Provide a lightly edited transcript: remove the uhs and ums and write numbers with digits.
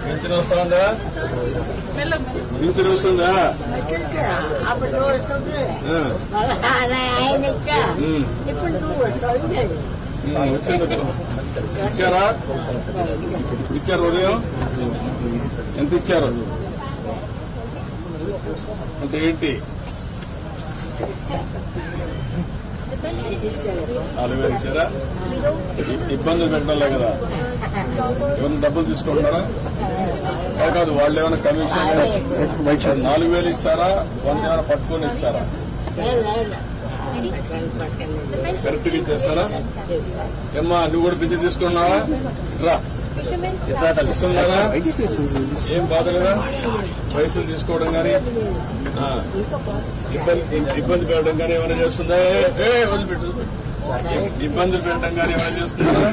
Pension వస్తుందా? Pension వస్తుందా? వచ్చింది. ఇచ్చారా? ఇచ్చారు. ఉదయం ఎంత ఇచ్చారు? అంటే ఏంటి? 4,000 ఇచ్చారా? ఇబ్బందులు పెట్టాలే కదా. ఏమైనా డబ్బులు తీసుకుంటున్నారా? కాదు, వాళ్ళు ఏమైనా కమిషన్ 4,000 ఇస్తారా? 100 ఏమైనా పట్టుకొని ఇస్తారా? కరెక్ట్గా ఇచ్చేస్తారా? ఏమ్మా, నువ్వు కూడా పింఛన్ తీసుకున్నావా? రా, ఇస్తున్నారా? ఏం బాధ లేదా? పైసలు తీసుకోవడం కానీ ఇబ్బంది పెట్టడం కానీ ఏమైనా చేస్తుందా? వదిలిపెట్టు. ఇబ్బందులు పెట్టడం కానీ ఏమైనా చేస్తున్నారా?